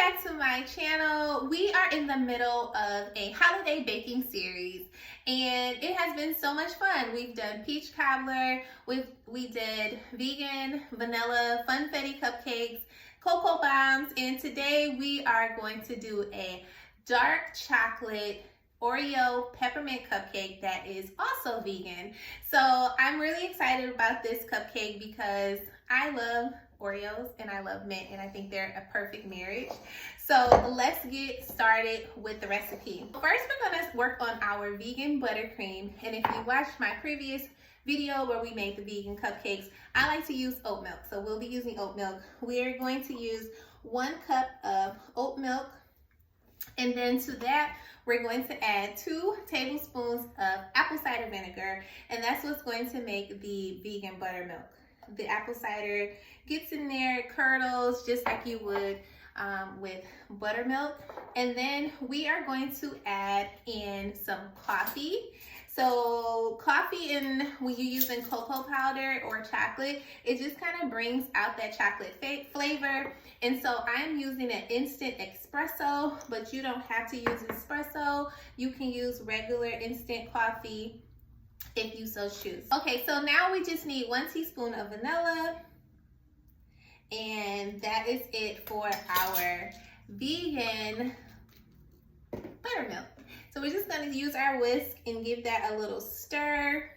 back to my channel. We are in the middle of a holiday baking series and it has been so much fun. We've done peach cobbler, we did vegan, vanilla, funfetti cupcakes, cocoa bombs, and today we are going to do a dark chocolate Oreo peppermint cupcake that is also vegan. So I'm really excited about this cupcake because I love Oreos and I love mint, and I think they're a perfect marriage. So let's get started with the recipe. First, we're gonna work on our vegan buttercream, and if you watched my previous video where we made the vegan cupcakes, I like to use oat milk, so we'll be using oat milk. We're going to use 1 cup of oat milk, and then to that we're going to add 2 tablespoons of apple cider vinegar, and that's what's going to make the vegan buttermilk. The apple cider gets in there, curdles just like you would with buttermilk. And then we are going to add in some coffee. So coffee, and when you're using cocoa powder or chocolate, it just kind of brings out that chocolate flavor. And so I'm using an instant espresso, but you don't have to use espresso. You can use regular instant coffee if you so choose. Okay, so now we just need 1 teaspoon of vanilla, and that is it for our vegan buttermilk. So we're just gonna use our whisk and give that a little stir.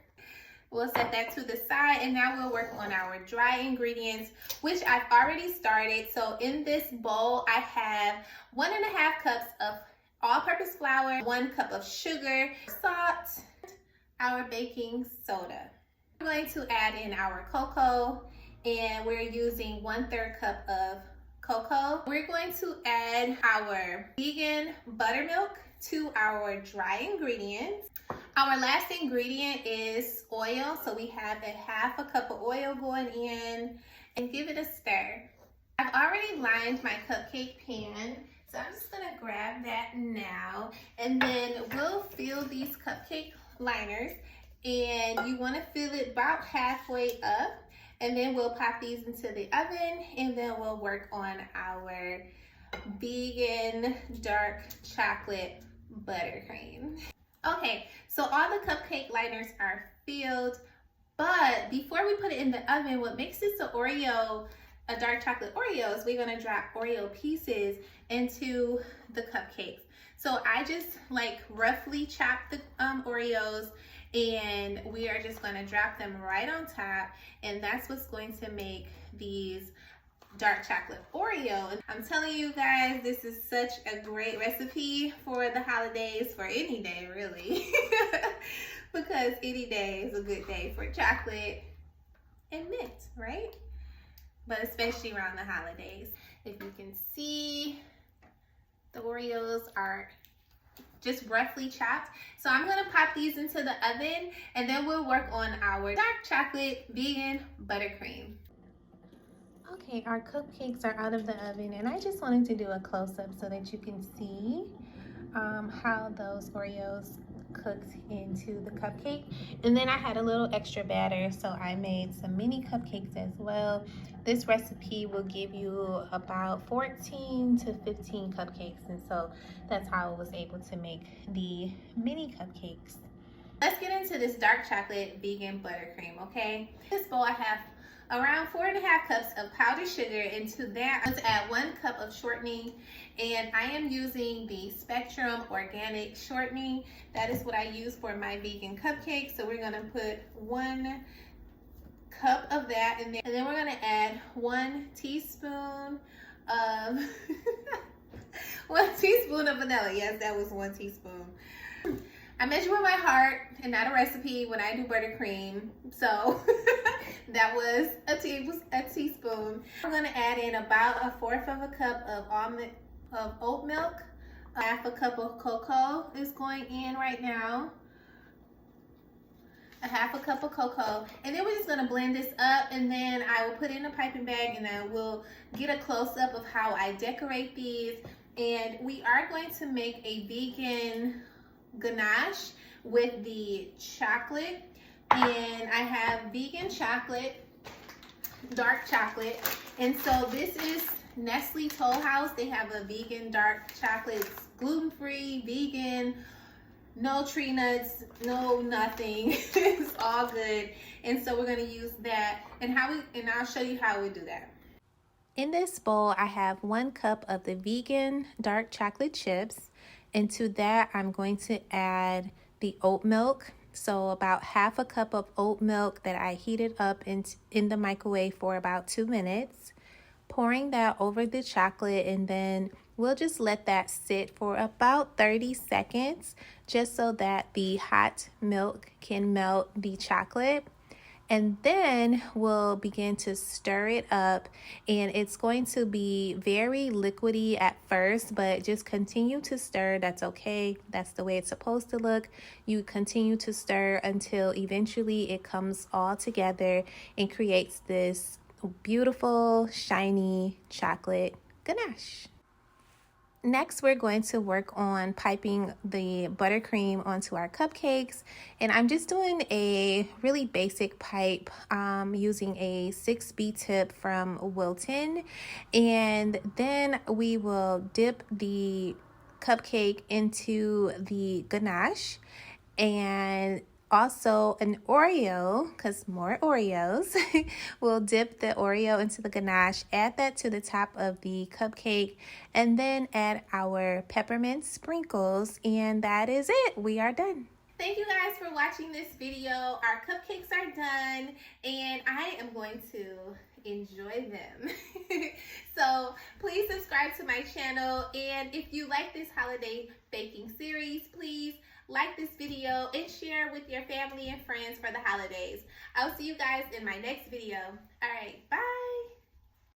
We'll set that to the side, and now we'll work on our dry ingredients, which I've already started. So in this bowl, I have 1.5 cups of all-purpose flour, 1 cup of sugar, salt, our baking soda. We're going to add in our cocoa, and we're using 1/3 cup of cocoa. We're going to add our vegan buttermilk to our dry ingredients. Our last ingredient is oil, so we have 1/2 cup of oil going in, and give it a stir. I've already lined my cupcake pan, so I'm just gonna grab that now, and then we'll fill these cupcake liners, and you want to fill it about halfway up, and then we'll pop these into the oven, and then we'll work on our vegan dark chocolate buttercream. Okay, so all the cupcake liners are filled, but before we put it in the oven, what makes this a dark chocolate Oreo is we're gonna drop Oreo pieces into the cupcakes. So I just like roughly chop the Oreos, and we are just gonna drop them right on top, and that's what's going to make these dark chocolate Oreo. And I'm telling you guys, this is such a great recipe for the holidays, for any day really, because any day is a good day for chocolate and mint, right? But especially around the holidays. If you can see, the Oreos are just roughly chopped. So I'm gonna pop these into the oven, and then we'll work on our dark chocolate vegan buttercream. Okay, our cupcakes are out of the oven, and I just wanted to do a close-up so that you can see how those Oreos cooked into the cupcake. And then I had a little extra batter, so I made some mini cupcakes as well. This recipe will give you about 14 to 15 cupcakes, and so that's how I was able to make the mini cupcakes. Let's get into this dark chocolate vegan buttercream, okay? In this bowl I have around 4.5 cups of powdered sugar. Into that, I'm going to add 1 cup of shortening, and I am using the Spectrum organic shortening. That is what I use for my vegan cupcakes. So we're going to put 1 cup of that in there, and then we're going to add 1 teaspoon of 1 teaspoon of vanilla. Yes, that was 1 teaspoon. I measure with my heart and not a recipe when I do buttercream, so that was a teaspoon. I'm gonna add in about 1/4 of a cup of oat milk. 1/2 cup of cocoa is going in right now. 1/2 cup of cocoa, and then we're just gonna blend this up, and then I will put it in a piping bag, and then we'll get a close-up of how I decorate these. And we are going to make a vegan ganache with the chocolate, and I have vegan chocolate, dark chocolate, and so this is Nestle Toll House. They have a vegan dark chocolate. It's gluten-free, vegan, no tree nuts, no nothing. It's all good. And so we're gonna use that, and I'll show you how we do that. In this bowl, I have 1 cup of the vegan dark chocolate chips. And to that, I'm going to add the oat milk. So about half a cup of oat milk that I heated up in the microwave for about 2 minutes. Pouring that over the chocolate, and then we'll just let that sit for about 30 seconds just so that the hot milk can melt the chocolate. And then we'll begin to stir it up, and it's going to be very liquidy at first, but just continue to stir. That's okay. That's the way it's supposed to look. You continue to stir until eventually it comes all together and creates this beautiful, shiny chocolate ganache. Next, we're going to work on piping the buttercream onto our cupcakes. And I'm just doing a really basic pipe using a 6B tip from Wilton. And then we will dip the cupcake into the ganache, and also an Oreo, because more Oreos. We'll dip the Oreo into the ganache, add that to the top of the cupcake, and then add our peppermint sprinkles, and that is it. We are done. Thank you guys for watching this video. Our cupcakes are done, and I am going to enjoy them. So please subscribe to my channel, and if you like this holiday baking series, please like this video and share with your family and friends for the holidays. I'll see you guys in my next video. All right, bye.